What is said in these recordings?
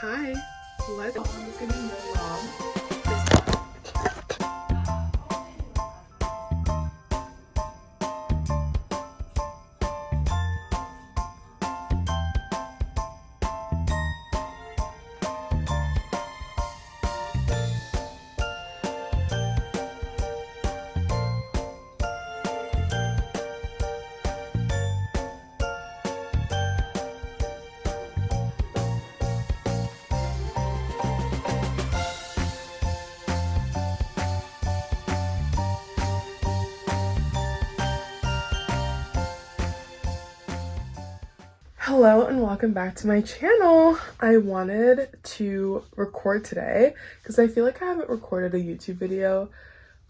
Hi, let's Hello and welcome back to my channel. I wanted to record today because I feel like I haven't recorded a YouTube video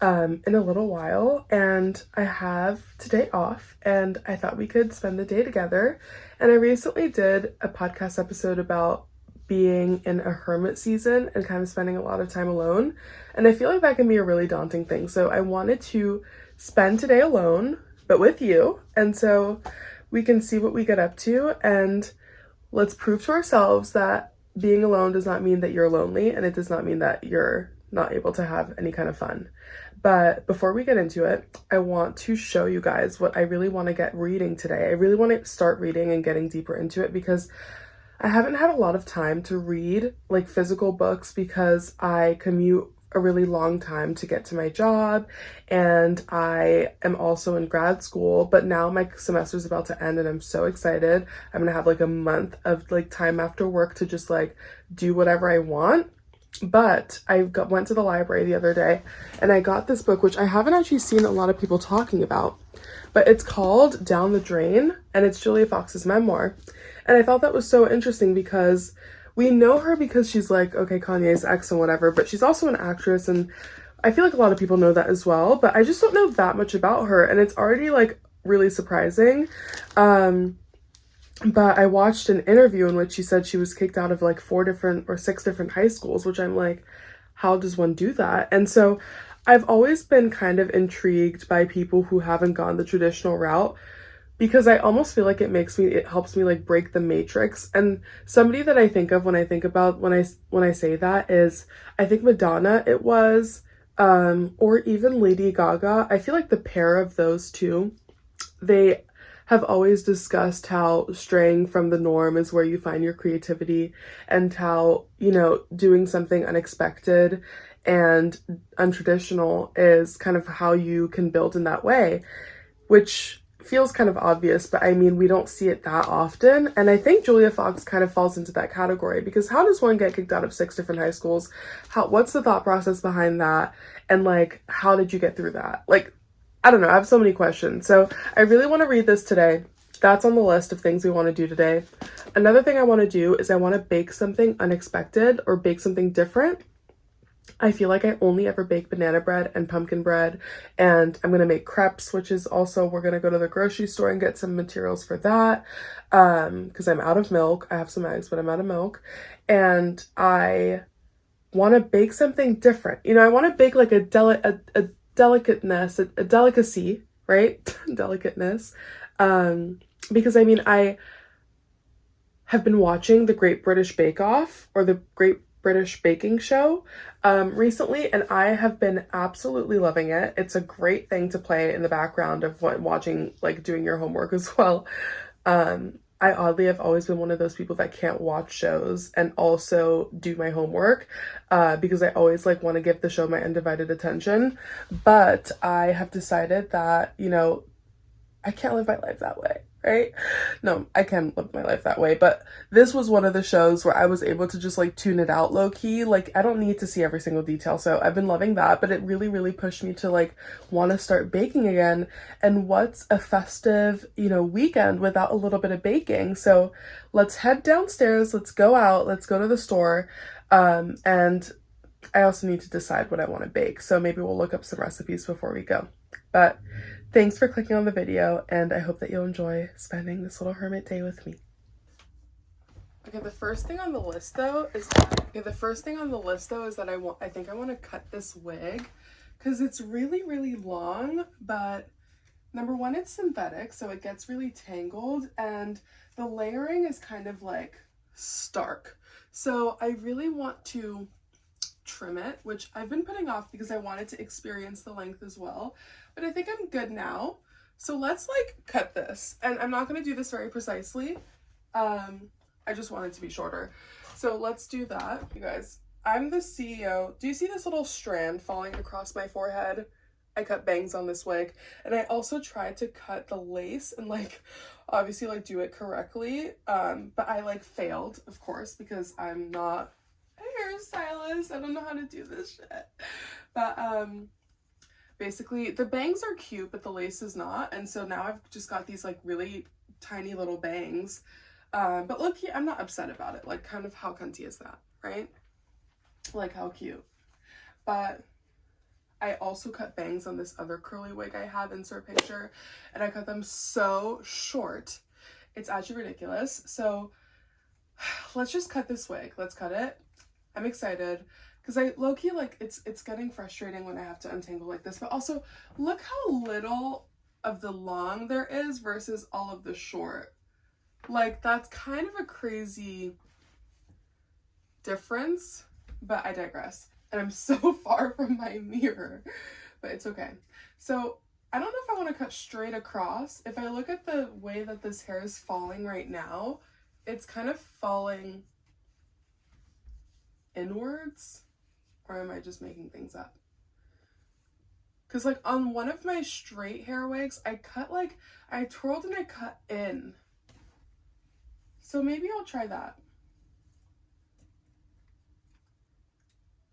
in a little while, and I have today off and I thought we could spend the day together. And I recently did a podcast episode about being in a hermit season and kind of spending a lot of time alone, and I feel like that can be a really daunting thing. So I wanted to spend today alone but with you, and so we can see what we get up to, and let's prove to ourselves that being alone does not mean that you're lonely, and it does not mean that you're not able to have any kind of fun. But before we get into it, I want to show you guys what I really want to get reading today. I really want to start reading and getting deeper into it because I haven't had a lot of time to read like physical books because I commute a really long time to get to my job, and I am also in grad school, but now my semester is about to end and I'm so excited. I'm gonna have like a month of like time after work to just like do whatever I want. But went to the library the other day and I got this book, which I haven't actually seen a lot of people talking about, but it's called Down the Drain, and it's Julia Fox's memoir. And I thought that was so interesting because we know her because she's like, okay, Kanye's ex and whatever, but she's also an actress, and I feel like a lot of people know that as well, but I just don't know that much about her, and it's already like really surprising. But I watched an interview in which she said she was kicked out of like 6 different high schools, which I'm like, how does one do that? And so I've always been kind of intrigued by people who haven't gone the traditional route, because I almost feel like it helps me like break the matrix. And somebody that I think of when I think about when I say that is, I think Madonna it was, or even Lady Gaga. I feel like the pair of those two, they have always discussed how straying from the norm is where you find your creativity, and how, you know, doing something unexpected and untraditional is kind of how you can build in that way, which feels kind of obvious, but I mean, we don't see it that often. And I think Julia Fox kind of falls into that category, because how does one get kicked out of 6 different high schools? What's the thought process behind that? And like, how did you get through that? Like, I don't know, I have so many questions. So I really want to read this today. That's on the list of things we want to do today. Another thing I want to do is I want to bake something unexpected or bake something different. I feel like I only ever bake banana bread and pumpkin bread, and I'm gonna make crepes, which is also, we're gonna go to the grocery store and get some materials for that, because I'm out of milk. I have some eggs, but I'm out of milk, and I want to bake something different. You know, I want to bake like a delicateness, a delicacy, right? Delicateness, because I mean, I have been watching the Great British Bake Off, or the Great British Baking Show recently, and I have been absolutely loving it. It's a great thing to play in the background of watching, like doing your homework as well. I oddly have always been one of those people that can't watch shows and also do my homework, because I always like want to give the show my undivided attention. But I have decided that, you know, I can't live my life that way, right? No, I can live my life that way, but this was one of the shows where I was able to just like tune it out low key. Like, I don't need to see every single detail, so I've been loving that, but it really, really pushed me to like want to start baking again. And what's a festive, you know, weekend without a little bit of baking? So let's head downstairs, let's go out, let's go to the store, and I also need to decide what I want to bake, so maybe we'll look up some recipes before we go. But thanks for clicking on the video, and I hope that you'll enjoy spending this little hermit day with me. Okay, the first thing on the list though is that I think I want to cut this wig because it's really, really long, but number one, it's synthetic, so it gets really tangled, and the layering is kind of like stark. So I really want to trim it, which I've been putting off because I wanted to experience the length as well, but I think I'm good now. So let's like cut this, and I'm not going to do this very precisely. I just want it to be shorter. So let's do that. You guys, I'm the CEO. Do you see this little strand falling across my forehead? I cut bangs on this wig, and I also tried to cut the lace and like obviously like do it correctly, but I like failed, of course, because I'm not a hairstylist. I don't know how to do this shit. But basically the bangs are cute, but the lace is not, and so now I've just got these like really tiny little bangs. But look, I'm not upset about it. Like, kind of how cunty is that, right? Like, how cute. But I also cut bangs on this other curly wig I have, insert picture, and I cut them so short. It's actually ridiculous. So let's just cut this wig. Let's cut it. I'm excited because I low-key, like, it's getting frustrating when I have to untangle like this. But also, look how little of the long there is versus all of the short. Like, that's kind of a crazy difference, but I digress. And I'm so far from my mirror, but it's okay. So I don't know if I want to cut straight across. If I look at the way that this hair is falling right now, it's kind of falling inwards, or am I just making things up? Because like on one of my straight hair wigs, I twirled and I cut in. So maybe I'll try that.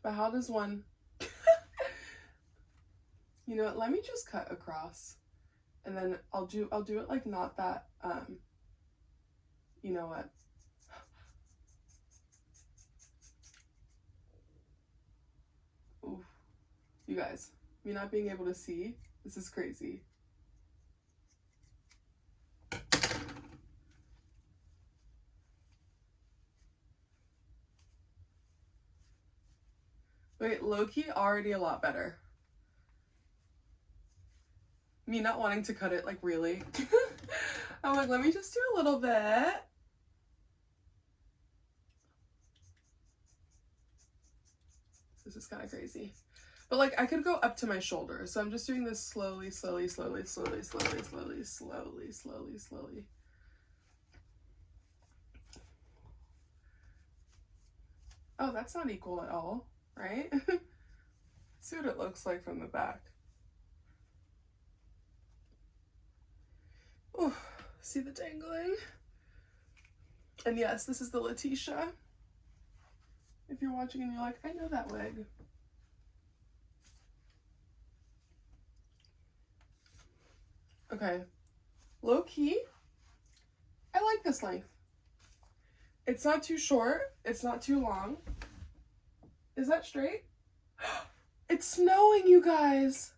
But how does one... You know what, let me just cut across. And then I'll do it like not that, you know what? Oof. You guys, me not being able to see, this is crazy. Wait, low-key already a lot better. Me not wanting to cut it, like, really. I'm like, let me just do a little bit. This is kind of crazy. But like, I could go up to my shoulders. So I'm just doing this slowly, slowly, slowly, slowly, slowly, slowly, slowly, slowly, slowly. Oh, that's not equal at all, right? See what it looks like from the back. Oh, see the dangling? And yes, this is the Letitia. If you're watching and you're like, I know that wig. Okay, low key, I like this length. It's not too short, it's not too long. Is that straight? It's snowing, you guys.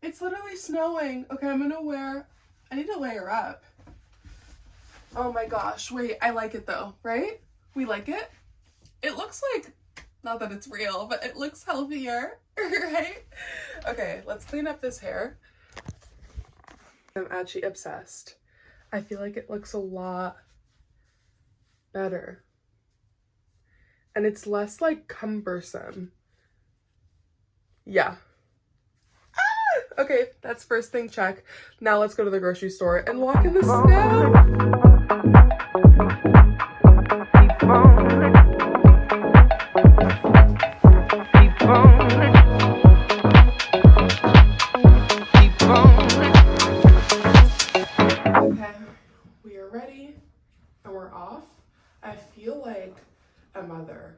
It's literally snowing. Okay, I need to layer up. Oh my gosh, wait, I like it though, right? We like it? It looks like, not that it's real, but it looks healthier, right? Okay, let's clean up this hair. I'm actually obsessed. I feel like it looks a lot better. And it's less like cumbersome. Yeah. Ah! Okay, that's first thing check. Now let's go to the grocery store and walk in the snow. Okay, we are ready and we're off. I feel like a mother.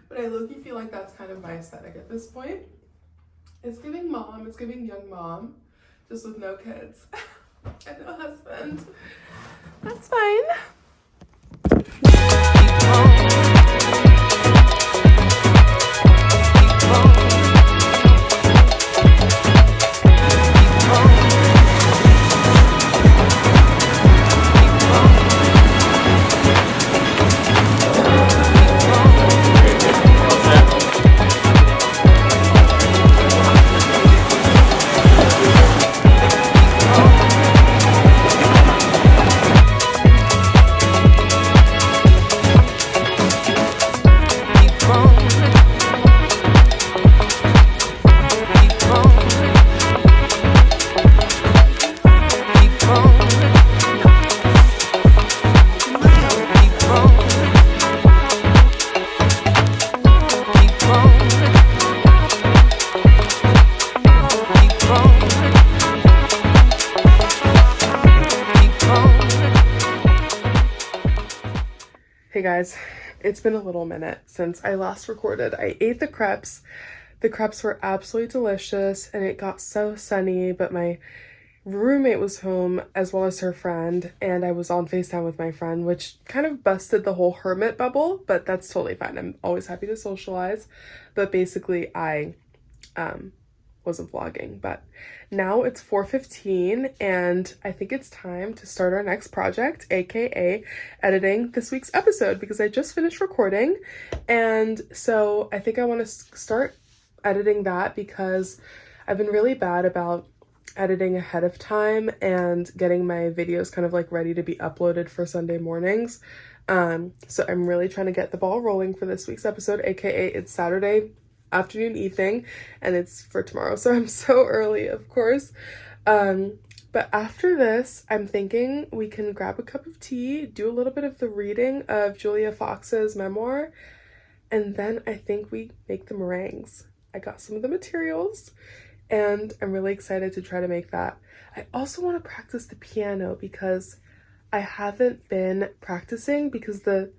But I low-key feel like that's kind of my aesthetic at this point. It's giving mom, it's giving young mom, just with no kids and no husband. That's fine. Hey guys, it's been a little minute since I last recorded. I ate the crepes. The crepes were absolutely delicious and it got so sunny, but my roommate was home as well as her friend, and I was on FaceTime with my friend, which kind of busted the whole hermit bubble, but that's totally fine. I'm always happy to socialize. But basically I wasn't vlogging, but now it's 4:15 and I think it's time to start our next project, aka editing this week's episode, because I just finished recording, and so I think I want to start editing that because I've been really bad about editing ahead of time and getting my videos kind of like ready to be uploaded for Sunday mornings. So I'm really trying to get the ball rolling for this week's episode, aka it's Saturday afternoon, evening, and it's for tomorrow, so I'm so early, of course. But after this, I'm thinking we can grab a cup of tea, do a little bit of the reading of Julia Fox's memoir, and then I think we make the meringues. I got some of the materials and I'm really excited to try to make that. I also want to practice the piano because I haven't been practicing because the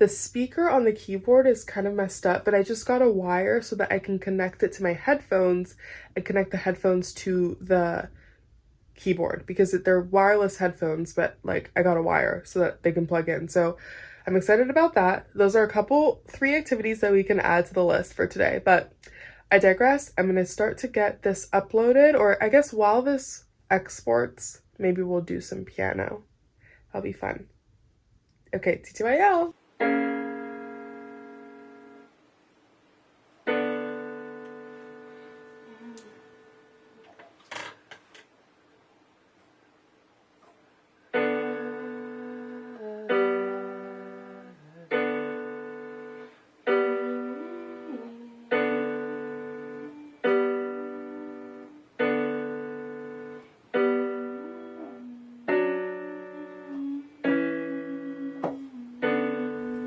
speaker on the keyboard is kind of messed up, but I just got a wire so that I can connect it to my headphones and connect the headphones to the keyboard, because they're wireless headphones, but like I got a wire so that they can plug in. So I'm excited about that. Those are three activities that we can add to the list for today, but I digress. I'm going to start to get this uploaded, or I guess while this exports, maybe we'll do some piano. That'll be fun. Okay, TTYL.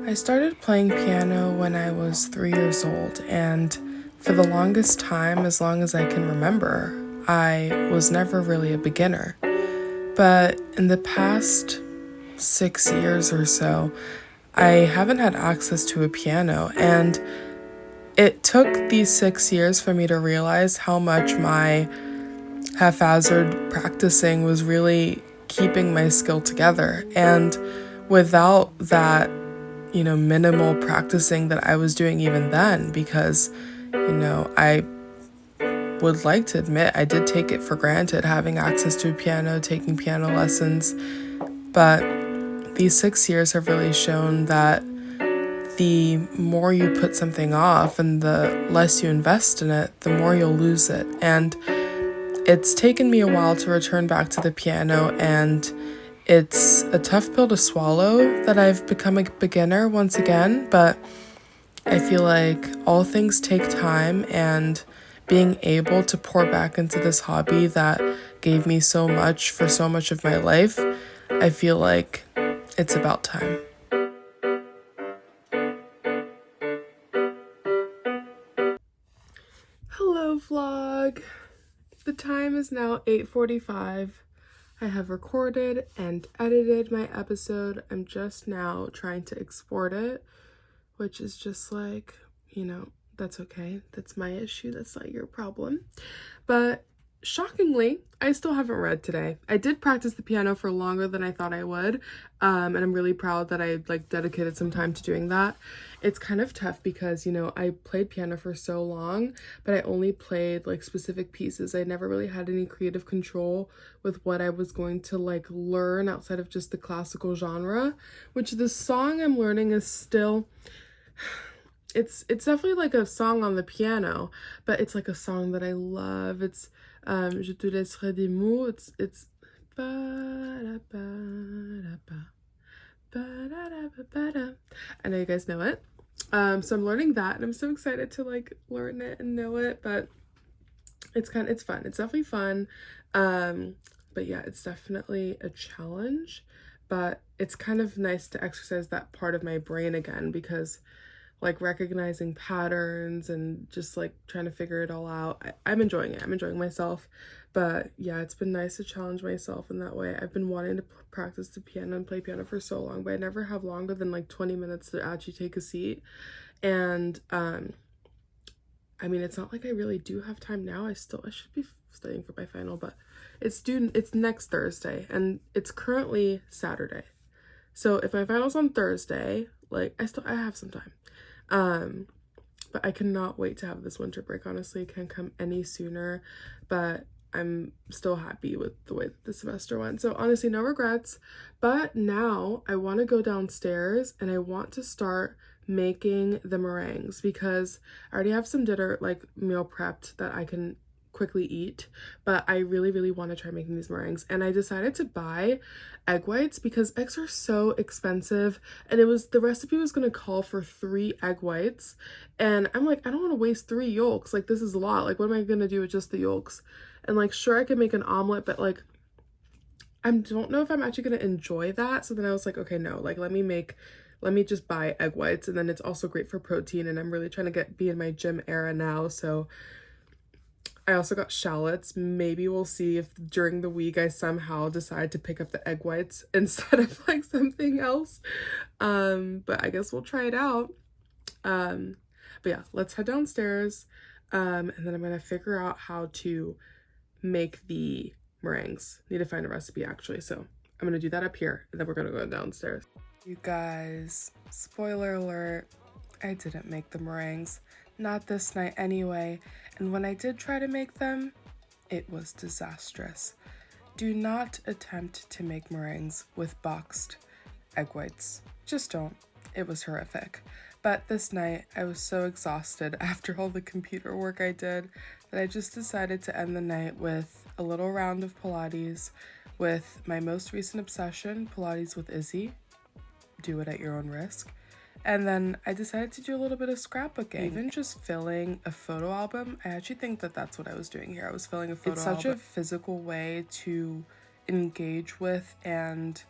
I started playing piano when I was 3 years old, and for the longest time, as long as I can remember, I was never really a beginner. But in the past 6 years or so, I haven't had access to a piano, and it took these 6 years for me to realize how much my haphazard practicing was really keeping my skill together. And without that, minimal practicing that I was doing even then, because, I would like to admit I did take it for granted having access to a piano, taking piano lessons, but these 6 years have really shown that the more you put something off and the less you invest in it, the more you'll lose it. And it's taken me a while to return back to the piano, and it's a tough pill to swallow that I've become a beginner once again, but I feel like all things take time, and being able to pour back into this hobby that gave me so much for so much of my life, I feel like it's about time. Hello, vlog. The time is now 8:45. I have recorded and edited my episode. I'm just now trying to export it, which is just like, that's okay. That's my issue. That's not your problem. But shockingly, I still haven't read today. I did practice the piano for longer than I thought I would, and I'm really proud that I dedicated some time to doing that. It's kind of tough because, I played piano for so long, but I only played specific pieces. I never really had any creative control with what I was going to learn outside of just the classical genre, which the song I'm learning is still... It's definitely a song on the piano, but it's a song that I love. It's Je te laisserai des mots. It's I know you guys know it. So I'm learning that, and I'm so excited to learn it and know it, but it's fun. It's definitely fun. But yeah, it's definitely a challenge, but it's kind of nice to exercise that part of my brain again, because like recognizing patterns and just like trying to figure it all out. I'm enjoying it. I'm enjoying myself. But yeah, it's been nice to challenge myself in that way. I've been wanting to practice the piano and play piano for so long, but I never have longer than like 20 minutes to actually take a seat. And I mean, it's not like I really do have time now. I should be studying for my final, but it's next Thursday and it's currently Saturday. So if my final's on Thursday, like I have some time. But I cannot wait to have this winter break. Honestly, it can't come any sooner, but I'm still happy with the way that the semester went. So honestly, no regrets. But now I want to go downstairs and I want to start making the meringues because I already have some dinner, like meal prepped that I can quickly eat, but I really want to try making these meringues. And I decided to buy egg whites because eggs are so expensive, and the recipe was going to call for 3 egg whites, and I'm like, I don't want to waste 3 yolks. Like, this is a lot. Like, what am I going to do with just the yolks? And like, sure, I could make an omelet, but like I don't know if I'm actually going to enjoy that. So then I was like, okay, no, like let me just buy egg whites, and then it's also great for protein, and I'm really trying to be in my gym era now. So I also got shallots. Maybe we'll see if during the week I somehow decide to pick up the egg whites instead of like something else. But I guess we'll try it out. But yeah, let's head downstairs. And then I'm gonna figure out how to make the meringues. Need to find a recipe actually. So I'm gonna do that up here, and then we're gonna go downstairs. You guys, spoiler alert, I didn't make the meringues. Not this night anyway. And when I did try to make them, it was disastrous. Do not attempt to make meringues with boxed egg whites. Just don't. It was horrific. But this night, I was so exhausted after all the computer work I did that I just decided to end the night with a little round of Pilates with my most recent obsession, Pilates with Izzy. Do it at your own risk. And then I decided to do a little bit of scrapbooking. Even just filling a photo album, I actually think that that's what I was doing here. I was filling a photo album. It's such a physical way to engage with and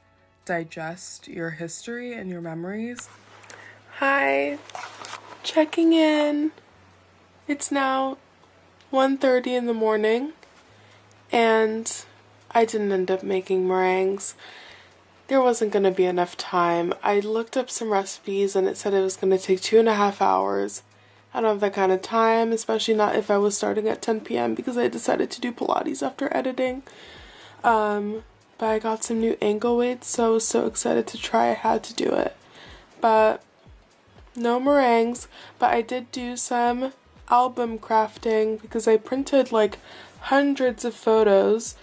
digest your history and your memories. Hi, checking in. It's now 1:30 in the morning, and I didn't end up making meringues. There wasn't going to be enough time. I looked up some recipes and it said it was going to take 2.5 hours. I don't have that kind of time, especially not if I was starting at 10 p.m. because I decided to do Pilates after editing. But I got some new ankle weights, so I was so excited to try. I had to do it. But no meringues. But I did do some album crafting because I printed like hundreds of photos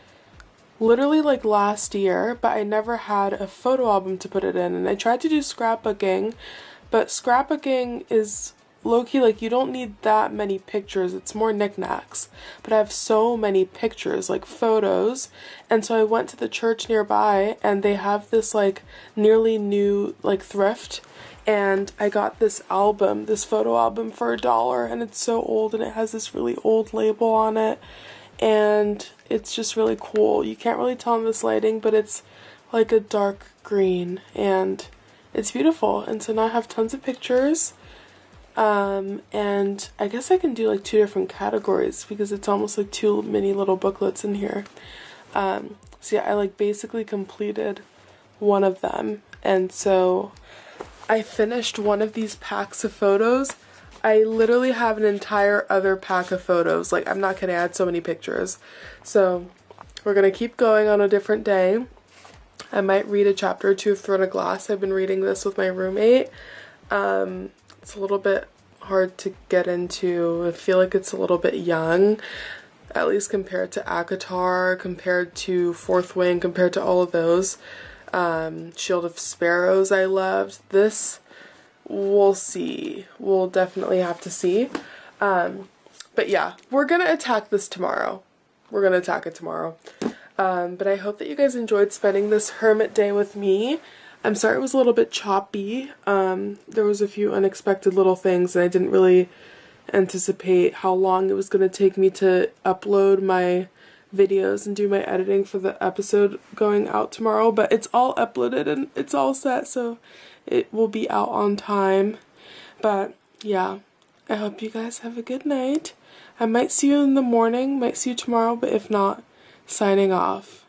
literally like last year, but I never had a photo album to put it in. And I tried to do scrapbooking, but scrapbooking is low-key, like you don't need that many pictures, it's more knickknacks. But I have so many pictures, like photos, and so I went to the church nearby and they have this like nearly new like thrift, and I got this album, this photo album for $1, and it's so old and it has this really old label on it. And it's just really cool. You can't really tell in this lighting, but it's like a dark green and it's beautiful. And so now I have tons of pictures. And I guess I can do like 2 different categories because it's almost like 2 mini little booklets in here. So yeah, I like basically completed one of them. And so I finished one of these packs of photos. I literally have an entire other pack of photos. Like, I'm not kidding, I had so many pictures. So we're gonna keep going on a different day. I might read a chapter or 2 of Throne of Glass. I've been reading this with my roommate. It's a little bit hard to get into. I feel like it's a little bit young, at least compared to ACOTAR, compared to Fourth Wing, compared to all of those. Shield of Sparrows I loved. This, we'll see. We'll definitely have to see. But yeah, we're gonna attack this tomorrow. We're gonna attack it tomorrow. But I hope that you guys enjoyed spending this hermit day with me. I'm sorry it was a little bit choppy. There was a few unexpected little things, and I didn't really anticipate how long it was gonna take me to upload my videos and do my editing for the episode going out tomorrow. But it's all uploaded and it's all set, so it will be out on time. But Yeah. I hope you guys have a good night. I might see you in the morning, might see you tomorrow, but if not, signing off.